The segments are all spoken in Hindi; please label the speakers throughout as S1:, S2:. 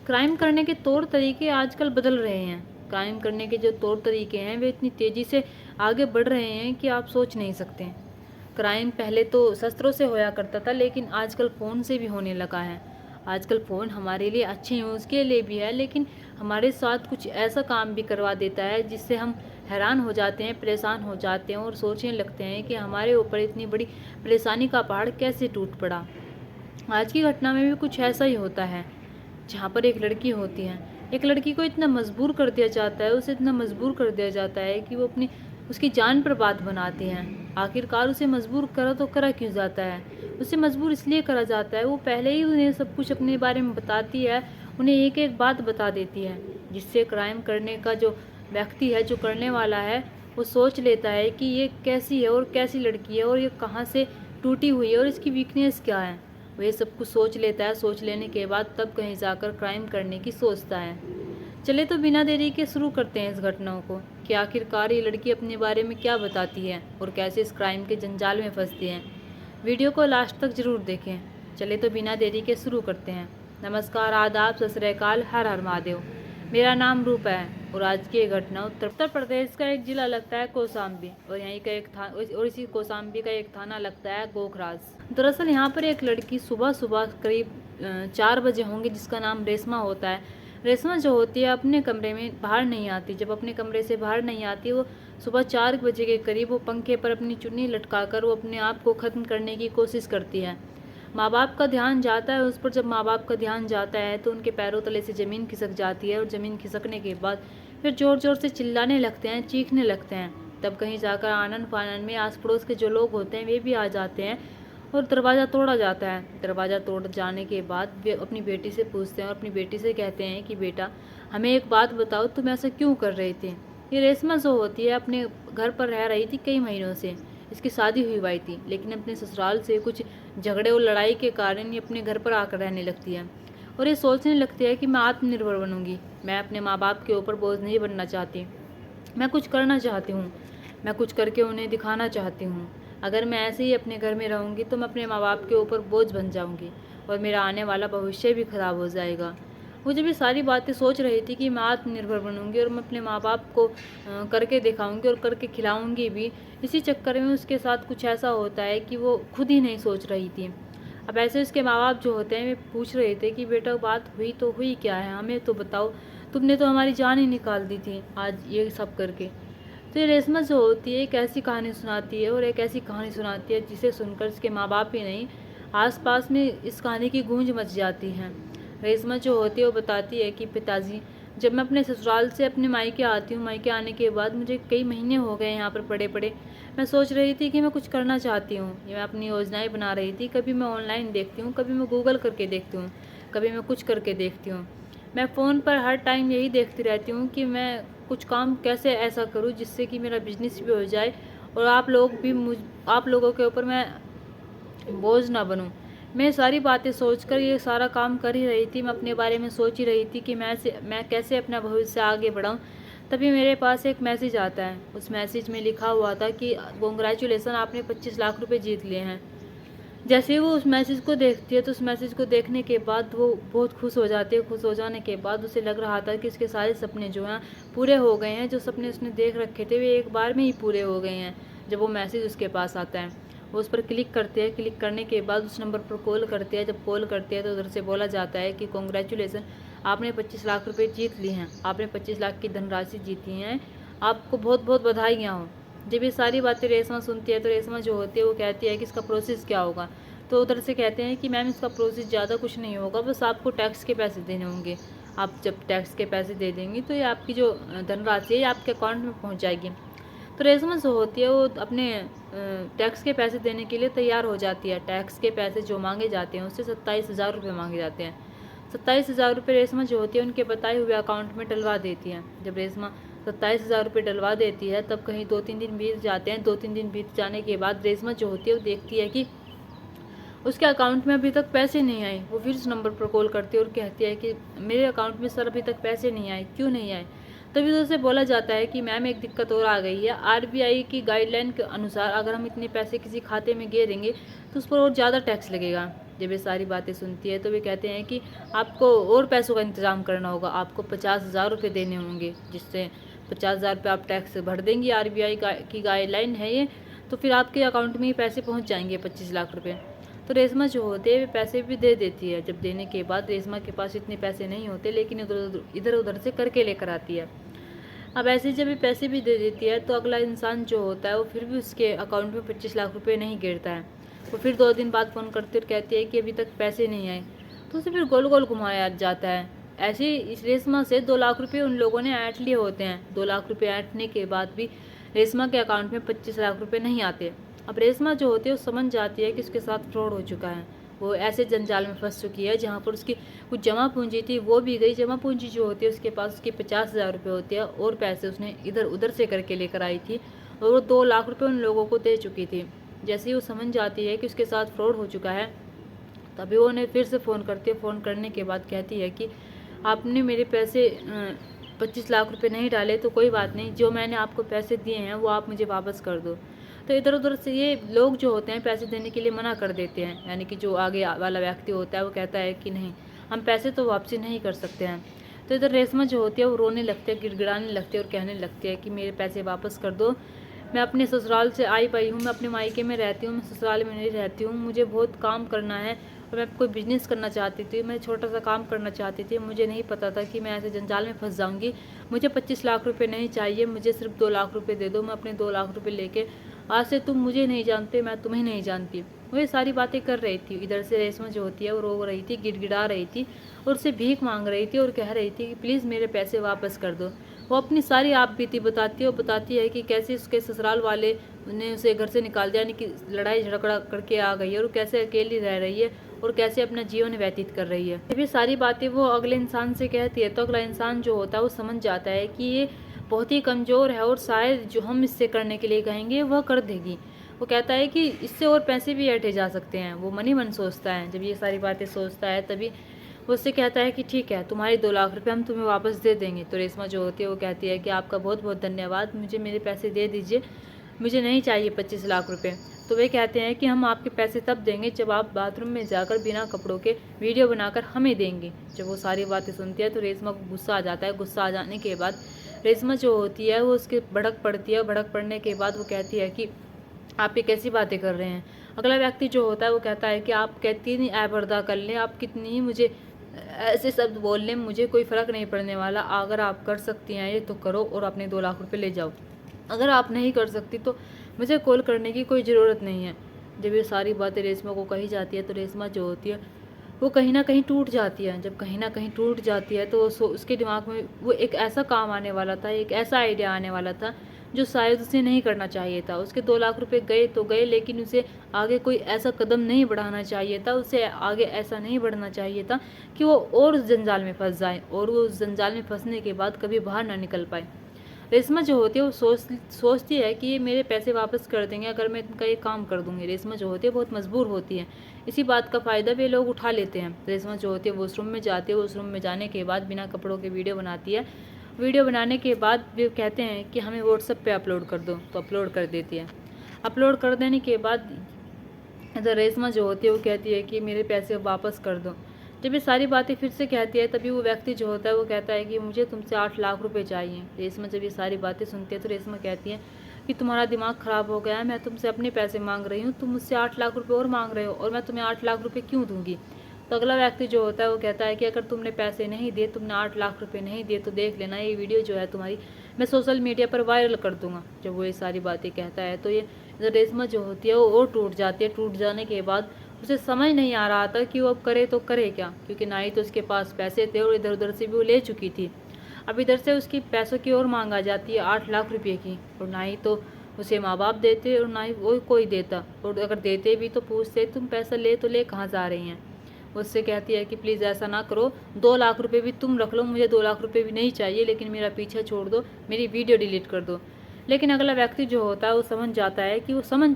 S1: क्राइम करने के तौर तरीके आजकल बदल रहे हैं। क्राइम करने के जो तौर तरीके हैं वे इतनी तेज़ी से आगे बढ़ रहे हैं कि आप सोच नहीं सकते। क्राइम पहले तो शस्त्रों से होया करता था, लेकिन आजकल फ़ोन से भी होने लगा है। आजकल फ़ोन हमारे लिए अच्छे यूज़ के लिए भी है, लेकिन हमारे साथ कुछ ऐसा काम भी करवा देता है जिससे हम हैरान हो जाते हैं, परेशान हो जाते हैं और सोचने लगते हैं कि हमारे ऊपर इतनी बड़ी परेशानी का पहाड़ कैसे टूट पड़ा। आज की घटना में भी कुछ ऐसा ही होता है, जहाँ पर एक लड़की होती है। एक लड़की को इतना मजबूर कर दिया जाता है, उसे इतना मजबूर कर दिया जाता है कि वो अपनी उसकी जान पर बात बनाती हैं। आखिरकार उसे मजबूर करा तो करा क्यों जाता है? उसे मजबूर इसलिए करा जाता है, वो पहले ही उन्हें सब कुछ अपने बारे में बताती है, उन्हें एक एक बात बता देती है, जिससे क्राइम करने का जो व्यक्ति है, जो करने वाला है, वो सोच लेता है कि ये कैसी है और कैसी लड़की है और ये कहाँ से टूटी हुई है और इसकी वीकनेस क्या है। वह सब कुछ सोच लेता है। सोच लेने के बाद तब कहीं जाकर क्राइम करने की सोचता है। चले तो बिना देरी के शुरू करते हैं इस घटनाओं को कि आखिरकार ये लड़की अपने बारे में क्या बताती है और कैसे इस क्राइम के जंजाल में फंसती है। वीडियो को लास्ट तक जरूर देखें। चले तो बिना देरी के शुरू करते हैं। नमस्कार, आदाब, सत श्री अकाल, हर हर महादेव। मेरा नाम रूपा है और आज की ये घटना उत्तर प्रदेश का एक जिला लगता है कौशाम्बी और यहीं का एक और इसी कौशाम्बी का एक थाना लगता है गोखराज। दरअसल यहाँ पर एक लड़की सुबह सुबह करीब 4 बजे होंगे, जिसका नाम रेशमा होता है। रेशमा जो होती है अपने कमरे में बाहर नहीं आती। जब अपने कमरे से बाहर नहीं आती, वो सुबह 4 बजे के करीब वो पंखे पर अपनी चुन्नी लटकाकर वो अपने आप को ख़त्म करने की कोशिश करती है। माँ बाप का ध्यान जाता है उस पर। जब माँ बाप का ध्यान जाता है तो उनके पैरों तले से ज़मीन खिसक जाती है और ज़मीन खिसकने के बाद फिर ज़ोर ज़ोर से चिल्लाने लगते हैं, चीखने लगते हैं। तब कहीं जाकर आनन फानन में आस पड़ोस के जो लोग होते हैं वे भी आ जाते हैं और दरवाज़ा तोड़ा जाता है। दरवाज़ा तोड़ जाने के बाद वे अपनी बेटी से पूछते हैं और अपनी बेटी से कहते हैं कि बेटा, हमें एक बात बताओ, तुम ऐसा क्यों कर रही थी? ये रेशमा जो होती है अपने घर पर रह रही थी कई महीनों से। इसकी शादी हुई थी, लेकिन अपने ससुराल से कुछ झगड़े और लड़ाई के कारण ये अपने घर पर आकर रहने लगती है और ये सोचने लगती है कि मैं आत्मनिर्भर बनूंगी। मैं अपने माँ बाप के ऊपर बोझ नहीं बनना चाहती। मैं कुछ करना चाहती हूँ। मैं कुछ करके उन्हें दिखाना चाहती हूँ। अगर मैं ऐसे ही अपने घर में रहूँगी तो मैं अपने माँ बाप के ऊपर बोझ बन जाऊँगी और मेरा आने वाला भविष्य भी ख़राब हो जाएगा। वो जब ये सारी बातें सोच रही थी कि मैं आत्मनिर्भर बनूंगी और मैं अपने माँ बाप को करके दिखाऊंगी और करके खिलाऊंगी भी, इसी चक्कर में उसके साथ कुछ ऐसा होता है कि वो खुद ही नहीं सोच रही थी। अब ऐसे उसके माँ बाप जो होते हैं वे पूछ रहे थे कि बेटा, बात हुई तो हुई क्या है, हमें तो बताओ, तुमने तो हमारी जान ही निकाल दी थी आज ये सब करके। तो ये रेशमा जो होती है एक ऐसी कहानी सुनाती है और एक ऐसी कहानी सुनाती है जिसे सुनकर इसके माँ बाप ही नहीं, आसपास में इस कहानी की गूंज मच जाती है। रेशमा जो होती है वो बताती है कि पिताजी, जब मैं अपने ससुराल से अपने मायके आती हूँ, मायके आने के बाद मुझे कई महीने हो गए यहाँ पर पड़े पड़े। मैं सोच रही थी कि मैं कुछ करना चाहती हूँ। मैं अपनी योजनाएं बना रही थी। कभी मैं ऑनलाइन देखती हूँ, कभी मैं गूगल करके देखती हूँ, कभी मैं कुछ करके देखती हूँ। मैं फ़ोन पर हर टाइम यही देखती रहती हूँ कि मैं कुछ काम कैसे ऐसा करूँ जिससे कि मेरा बिजनेस भी हो जाए और आप लोगों के ऊपर मैं बोझ ना बनूं। मैं सारी बातें सोचकर ये सारा काम कर ही रही थी। मैं अपने बारे में सोच ही रही थी कि मैं कैसे अपना भविष्य आगे बढ़ाऊं। तभी मेरे पास एक मैसेज आता है। उस मैसेज में लिखा हुआ था कि कॉन्ग्रेचुलेसन, आपने 25 लाख रुपए जीत लिए हैं। जैसे ही वो उस मैसेज को देखती है तो उस मैसेज को देखने के बाद वो बहुत खुश हो जाती है। खुश हो जाने के बाद उसे लग रहा था कि उसके सारे सपने जो हैं पूरे हो गए हैं। जो सपने उसने देख रखे थे वे एक बार में ही पूरे हो गए हैं। जब वो मैसेज उसके पास आता है, वो उस पर क्लिक करते हैं। क्लिक करने के बाद उस नंबर पर कॉल करते हैं। जब कॉल करते हैं तो उधर से बोला जाता है कि कॉन्ग्रेचुलेसन, आपने 25 लाख रुपये जीत लिए हैं। आपने 25 लाख की धनराशि जीती हैं। आपको बहुत बहुत बधाइयाँ हों। जब ये सारी बातें रेशमा सुनती है तो रेशमा जो होती है वो कहती है कि इसका प्रोसेस क्या होगा। तो उधर से कहते हैं कि मैम, इसका प्रोसेस ज़्यादा कुछ नहीं होगा, बस आपको टैक्स के पैसे देने होंगे। आप जब टैक्स के पैसे दे देंगी तो ये आपकी जो धनराशि है ये आपके अकाउंट में पहुंच जाएगी। तो रेशमा जो होती है वो अपने टैक्स के पैसे देने के लिए तैयार हो जाती है। टैक्स के पैसे जो मांगे जाते हैं उससे 27,000 रुपये मांगे जाते हैं। 27,000 रुपये रेशमा जो होती है उनके बताए हुए अकाउंट में डलवा देती है। जब रेशमा 27,000 रुपये डलवा देती है तब कहीं 2-3 दिन बीत जाते हैं। 2-3 दिन बीत जाने के बाद रेशमा जो होती है वो देखती है कि उसके अकाउंट में अभी तक पैसे नहीं आए। वो फिर उस नंबर पर कॉल करती है और कहती है कि मेरे अकाउंट में सर अभी तक पैसे नहीं आए, क्यों नहीं आए? तभी तो उसे बोला जाता है कि मैम, एक दिक्कत और आ गई है। आरबीआई की गाइडलाइन के अनुसार अगर हम इतने पैसे किसी खाते में गिरेंगे तो उस पर और ज़्यादा टैक्स लगेगा। जब ये सारी बातें सुनती है तो वे कहते हैं कि आपको और पैसों का इंतज़ाम करना होगा, आपको 50,000 रुपये देने होंगे, जिससे 50,000 रुपये आप टैक्स भर देंगी। आरबीआई की गाइडलाइन है ये, तो फिर आपके अकाउंट में ही पैसे पहुंच जाएंगे 25 लाख रुपए। तो रेशमा जो होते हैं वे पैसे भी दे देती है। जब देने के बाद रेशमा के पास इतने पैसे नहीं होते, लेकिन इधर उधर से करके लेकर आती है। अब ऐसे जब ये पैसे भी दे देती है तो अगला इंसान जो होता है वो फिर भी उसके अकाउंट में 25 लाख रुपए नहीं गिरता है। वो फिर 2 दिन बाद फ़ोन करती और कहती है कि अभी तक पैसे नहीं आए, तो उसे फिर गोल गोल घुमाया जाता है। ऐसे ही इस रेशमा से 2 लाख रुपये उन लोगों ने ऐंठ लिए होते हैं। 2 लाख रुपये ऐंठने के बाद भी रेशमा के अकाउंट में 25 लाख रुपये नहीं आते। अब रेशमा जो होती है वो समझ जाती है कि उसके साथ फ्रॉड हो चुका है। वो ऐसे जंजाल में फंस चुकी है जहाँ पर उसकी कुछ जमा पूंजी थी वो भी गई। जमा पूंजी जो होती है उसके पास उसकी 50,000 रुपये होती है और पैसे उसने इधर उधर से करके लेकर आई थी और वो 2 लाख रुपये उन लोगों को दे चुकी थी। जैसे ही वो समझ जाती है कि उसके साथ फ्रॉड हो चुका है, तभी वो उन्हें फिर से फ़ोन करती है। फ़ोन करने के बाद कहती है कि आपने मेरे पैसे 25 लाख रुपए नहीं डाले तो कोई बात नहीं, जो मैंने आपको पैसे दिए हैं वो आप मुझे वापस कर दो। तो इधर उधर से ये लोग जो होते हैं पैसे देने के लिए मना कर देते हैं, यानी कि जो आगे वाला व्यक्ति होता है वो कहता है कि नहीं, हम पैसे तो वापसी नहीं कर सकते हैं। तो इधर रेशमा जो होती है वो रोने लगती है, गिड़गिड़ाने लगती है और कहने लगती है कि मेरे पैसे वापस कर दो। मैं अपने ससुराल से आई पाई हूँ, मैं अपने मायके में रहती हूँ, मैं ससुराल में नहीं रहती हूँ। मुझे बहुत काम करना है और मैं कोई बिजनेस करना चाहती थी, मैं छोटा सा काम करना चाहती थी। मुझे नहीं पता था कि मैं ऐसे जंजाल में फंस जाऊँगी। मुझे 25 लाख रुपए नहीं चाहिए, मुझे सिर्फ 2 लाख रुपए दे दो। मैं अपने 2 लाख रुपए लेके आज से तुम मुझे नहीं जानते, मैं तुम्हें नहीं जानती। वो ये सारी बातें कर रही थी। इधर से रेशमा जो होती है वो रो रही थी, गिड़गिड़ा रही थी और उससे भीख मांग रही थी और कह रही थी कि प्लीज़ मेरे पैसे वापस कर दो। वो अपनी सारी आप बीती बताती है और बताती है कि कैसे उसके ससुराल वाले ने उसे घर से निकाल दिया, यानी कि लड़ाई झगड़ा करके आ गई है और कैसे अकेली रह रही है और कैसे अपना जीवन व्यतीत कर रही है। ये सारी बातें वो अगले इंसान से कहती है तो अगला इंसान जो होता है वो समझ जाता है कि ये बहुत ही कमज़ोर है और शायद जो हम इससे करने के लिए कहेंगे वह कर देगी। वो कहता है कि इससे और पैसे भी ऐंठे जा सकते हैं। वो मन ही मन सोचता है। जब ये सारी बातें सोचता है तभी वो उससे कहता है कि ठीक है, तुम्हारे 2 लाख रुपए हम तुम्हें वापस दे देंगे। तो रेशमा जो होती है वो कहती है कि आपका बहुत बहुत धन्यवाद, मुझे मेरे पैसे दे दीजिए, मुझे नहीं चाहिए 25 लाख रुपए। तो वे कहते हैं कि हम आपके पैसे तब देंगे जब आप बाथरूम में जाकर बिना कपड़ों के वीडियो बनाकर हमें देंगे। जब वो सारी बातें सुनती है तो रेशमा को गुस्सा आ जाता है। गुस्सा आ जाने के बाद रेशमा जो होती है वो उसके भड़क पड़ती है। भड़क पड़ने के बाद वो कहती है कि आप ये कैसी बातें कर रहे हैं। अगला व्यक्ति जो होता है वो कहता है कि आप कितनी ऐबर्दा कर लें, आप कितनी ही मुझे ऐसे शब्द बोल लें, मुझे कोई फ़र्क नहीं पड़ने वाला। अगर आप कर सकती हैं ये तो करो और अपने 2 लाख रुपए ले जाओ। अगर आप नहीं कर सकती तो मुझे कॉल करने की कोई ज़रूरत नहीं है। जब ये सारी बातें रेशमा को कही जाती है तो रेशमा जो होती है वो कहीं ना कहीं टूट जाती है। जब कहीं ना कहीं टूट जाती है तो उसके दिमाग में वो एक ऐसा काम आने वाला था, एक ऐसा आइडिया आने वाला था जो शायद उसे नहीं करना चाहिए था। उसके 2 लाख रुपए गए तो गए, लेकिन उसे आगे कोई ऐसा कदम नहीं बढ़ाना चाहिए था। उसे आगे ऐसा नहीं बढ़ना चाहिए था कि वो और उस जंजाल में फंस जाए और वो उस जंजाल में फंसने के बाद कभी बाहर ना निकल पाए। रेशमा जो होती है वो सोचती है कि ये मेरे पैसे वापस कर देंगे अगर मैं इनका ये काम कर दूंगी। रेशमा जो होती है बहुत मजबूर होती है। इसी बात का फ़ायदा वे लोग उठा लेते हैं। रेशमा जो होती है वो उस रूम में जाती है। उस रूम में जाने के बाद बिना कपड़ों के वीडियो बनाती है। वीडियो बनाने के बाद वे कहते हैं कि हमें व्हाट्सएप पे अपलोड कर दो, तो अपलोड कर देती है। अपलोड कर देने के बाद इधर रेशमा जो होती है वो कहती है कि मेरे पैसे वापस कर दो। जब ये सारी बातें फिर से कहती है तभी वो व्यक्ति जो होता है वो कहता है कि मुझे तुमसे 8 लाख रुपए चाहिए। रेशमा जब ये सारी बातें सुनती है तो रेशमा कहती है कि तुम्हारा दिमाग ख़राब हो गया है, मैं तुमसे अपने पैसे मांग रही हूँ, तुम मुझसे 8 लाख रुपए और मांग रहे हो और मैं तुम्हें 8 लाख रुपए क्यों दूंगी। तो अगला व्यक्ति जो होता है वो कहता है कि अगर तुमने पैसे नहीं दिए, तुमने 8 लाख रुपए नहीं दिए तो देख लेना ये वीडियो जो है तुम्हारी मैं सोशल मीडिया पर वायरल कर दूंगा। जब वो ये सारी बातें कहता है तो ये रेशमा जो होती है वो और टूट जाती है। टूट जाने के बाद उसे समझ नहीं आ रहा था कि वो अब करे तो करे क्या, क्योंकि ना ही तो उसके पास पैसे थे और इधर उधर से भी वो ले चुकी थी। अब इधर से उसकी पैसों की और मांग आ जाती है 8 लाख रुपये की, और ना ही तो उसे माँ बाप देते और ना ही वो कोई देता, और अगर देते भी तो पूछते तुम पैसा ले तो ले कहाँ जा रही हैं। उससे कहती है कि प्लीज़ ऐसा ना करो, 2 लाख रुपए भी तुम रख लो, मुझे 2 लाख रुपए भी नहीं चाहिए, लेकिन मेरा पीछा छोड़ दो, मेरी वीडियो डिलीट कर दो। लेकिन अगला व्यक्ति जो होता है वो समझ जाता है कि वो समझ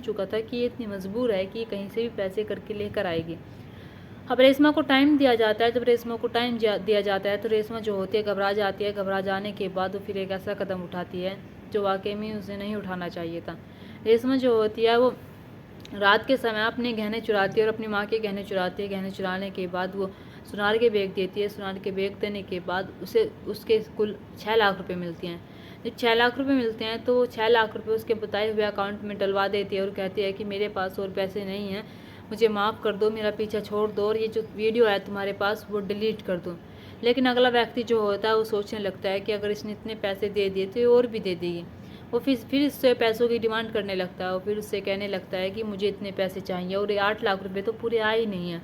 S1: चुका था कि ये इतनी मजबूर है कि कहीं से भी पैसे करके लेकर आएगी। अब रेशमा को टाइम दिया जाता है। जब रेशमा को टाइम दिया जाता है तो रेशमा जो होती है घबरा जाती है। घबरा जाने के बाद वो फिर एक ऐसा कदम उठाती है जो वाकई में उसे नहीं उठाना चाहिए था। रेशमा जो होती है वो रात के समय अपने गहने चुराती है और अपनी माँ के गहने चुराती है। गहने चुराने के बाद वो सुनार के बैग देती है। सुनार के बैग देने के बाद उसे उसके कुल 6 लाख रुपए मिलती हैं। जब 6 लाख रुपए मिलते हैं तो वो 6 लाख रुपए उसके बताए हुए अकाउंट में डलवा देती है और कहती है कि मेरे पास और पैसे नहीं हैं, मुझे माफ़ कर दो, मेरा पीछा छोड़ दो और ये जो वीडियो है तुम्हारे पास वो डिलीट कर दो। लेकिन अगला व्यक्ति जो होता है वो सोचने लगता है कि अगर इसने इतने पैसे दे दिए तो ये और भी दे देगी। वो फिर इससे पैसों की डिमांड करने लगता है और फिर उससे कहने लगता है कि मुझे इतने पैसे चाहिए और ये 8 लाख रुपए तो पूरे आए ही नहीं हैं।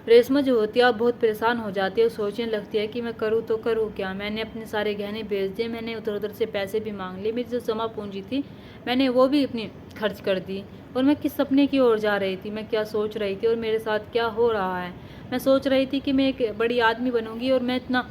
S1: रेशमा जो होती है अब बहुत परेशान हो जाती है और सोचने लगती है कि मैं करूँ तो करूँ क्या। मैंने अपने सारे गहने बेच दिए, मैंने उधर उधर से पैसे भी मांग लिए, मेरी जो जमा पूंजी थी मैंने वो भी अपनी खर्च कर दी, और मैं किस सपने की ओर जा रही थी, मैं क्या सोच रही थी और मेरे साथ क्या हो रहा है। मैं सोच रही थी कि मैं एक बड़ी आदमी बनूंगी और मैं इतना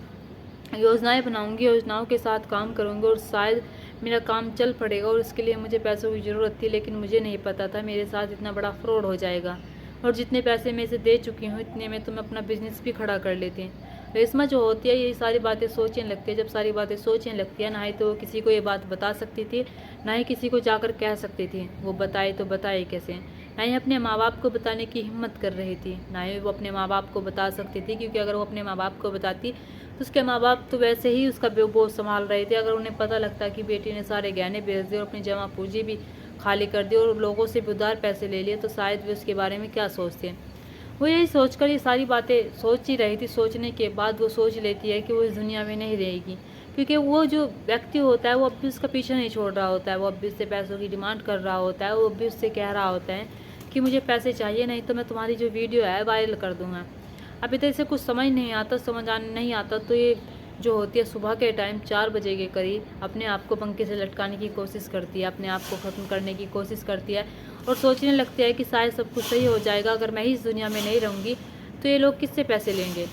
S1: योजनाएं बनाऊंगी, योजनाओं के साथ काम करूंगी और शायद मेरा काम चल पड़ेगा और इसके लिए मुझे पैसों की ज़रूरत थी, लेकिन मुझे नहीं पता था मेरे साथ इतना बड़ा फ्रॉड हो जाएगा और जितने पैसे मैं इसे दे चुकी हूँ इतने में तो मैं अपना बिजनेस भी खड़ा कर लेती हूँ। रेशमा जो होती है ये सारी बातें सोचने लगती है। जब सारी बातें सोचने लगती है ना ही तो वो किसी को ये बात बता सकती थी, ना ही किसी को जाकर कह सकती थी। वो बताए तो बताए कैसे, ना ही अपने माँ बाप को बताने की हिम्मत कर रही थी, ना ही वो अपने माँ बाप को बता सकती थी, क्योंकि अगर वो अपने माँ बाप को बताती तो उसके माँ बाप तो वैसे ही उसका बोझ संभाल रहे थे। अगर उन्हें पता लगता कि बेटी ने सारे गहने बेच दिए और अपनी जमा पूंजी भी खाली कर दी और लोगों से भी उधार पैसे ले लिए तो शायद वे उसके बारे में क्या सोचते। वो यही सोचकर ये सारी बातें सोच ही रही थी। सोचने के बाद वो सोच लेती है कि वो इस दुनिया में नहीं रहेगी, क्योंकि वो जो व्यक्ति होता है वो अब भी उसका पीछा नहीं छोड़ रहा होता है, वो अब भी उससे पैसों की डिमांड कर रहा होता है, वो अब भी उससे कह रहा होता है कि मुझे पैसे चाहिए, नहीं तो मैं तुम्हारी जो वीडियो है वायरल कर दूंगा। अब इधर से कुछ समझ नहीं आता तो ये जो होती है सुबह के टाइम 4 बजे के करीब अपने आप को पंखे से लटकाने की कोशिश करती है, अपने आप को ख़त्म करने की कोशिश करती है और सोचने लगती है कि शायद सब कुछ सही हो जाएगा, अगर मैं ही इस दुनिया में नहीं रहूँगी तो ये लोग किससे पैसे लेंगे।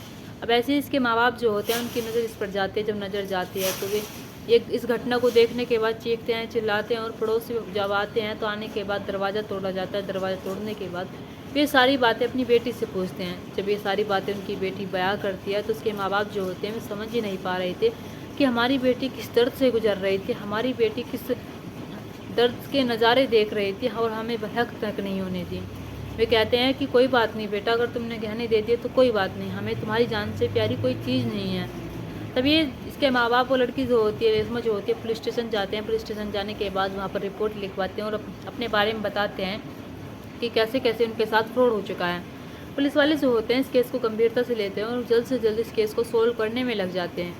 S1: अब ऐसे ही इसके माँ बाप जो होते हैं उनकी नज़र इस पर जाती है। जब नज़र जाती है तो वे इस घटना को देखने के बाद चीखते हैं, चिल्लाते हैं और पड़ोसी जब आते हैं तो आने के बाद दरवाज़ा तोड़ा जाता है। दरवाज़ा तोड़ने के बाद वे सारी बातें अपनी बेटी से पूछते हैं। जब ये सारी बातें उनकी बेटी बयां करती है तो उसके माँ बाप जो होते हैं वे समझ ही नहीं पा रहे थे कि हमारी बेटी किस दर्द से गुजर रही थी, हमारी बेटी किस दर्द के नज़ारे देख रही थी और हमें बहक तक नहीं होने दी। वे कहते हैं कि कोई बात नहीं बेटा, अगर तुमने गहने दे दिए तो कोई बात नहीं, हमें तुम्हारी जान से प्यारी कोई चीज़ नहीं है। तब ये इसके माँ बाप और लड़की जो होती है रेशमा जो होती है पुलिस स्टेशन जाते हैं। पुलिस स्टेशन जाने के बाद वहाँ पर रिपोर्ट लिखवाते हैं और अपने बारे में बताते हैं कि कैसे कैसे उनके साथ फ्रॉड हो चुका है। पुलिस वाले जो होते हैं इस केस को गंभीरता से लेते हैं और जल्द से जल्द इस केस को सोल्व करने में लग जाते हैं।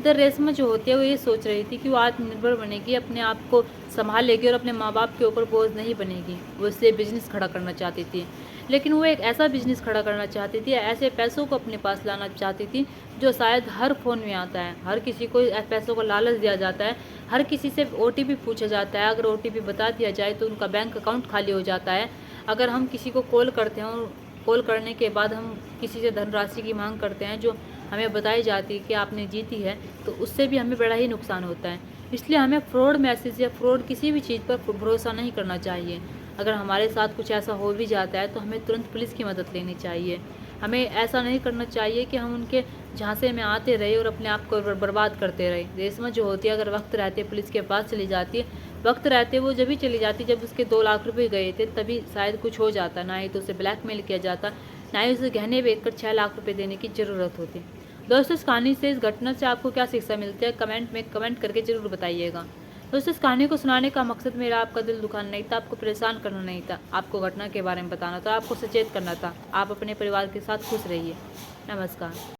S1: इधर रेशमा जो होती है वो ये सोच रही थी कि वो आत्मनिर्भर बनेगी, अपने आप को संभाल लेगी और अपने माँ बाप के ऊपर बोझ नहीं बनेगी। वो इसलिए बिजनेस खड़ा करना चाहती थी, लेकिन वो एक ऐसा बिजनेस खड़ा करना चाहती थी, ऐसे पैसों को अपने पास लाना चाहती थी जो शायद हर फ़ोन में आता है। हर किसी को पैसों को लालच दिया जाता है, हर किसी से OTP पूछा जाता है। अगर OTP बता दिया जाए तो उनका बैंक अकाउंट खाली हो जाता है। अगर हम किसी को कॉल करते हैं और कॉल करने के बाद हम किसी से धनराशि की मांग करते हैं जो हमें बताई जाती है कि आपने जीती है, तो उससे भी हमें बड़ा ही नुकसान होता है। इसलिए हमें फ्रॉड मैसेज या फ्रॉड किसी भी चीज़ पर भरोसा नहीं करना चाहिए। अगर हमारे साथ कुछ ऐसा हो भी जाता है तो हमें तुरंत पुलिस की मदद लेनी चाहिए। हमें ऐसा नहीं करना चाहिए कि हम उनके झांसे में आते रहे और अपने आप को बर्बाद करते रहे। रेशमा जो होती है अगर वक्त रहते पुलिस के पास चली जाती है, वक्त रहते वो जब भी चली जाती जब उसके 2 लाख रुपए गए थे, तभी शायद कुछ हो जाता। ना ही तो उसे ब्लैकमेल किया जाता, ना ही उसे गहने बेचकर 6 लाख रुपए देने की ज़रूरत होती। दोस्तों इस कहानी से, इस घटना से आपको क्या शिक्षा मिलती है कमेंट में कमेंट करके ज़रूर बताइएगा। दोस्तों इस कहानी को सुनाने का मकसद मेरा आपका दिल दुखाना नहीं था, आपको परेशान करना नहीं था, आपको घटना के बारे में बताना था, आपको सचेत करना था। आप अपने परिवार के साथ खुश रहिए। नमस्कार।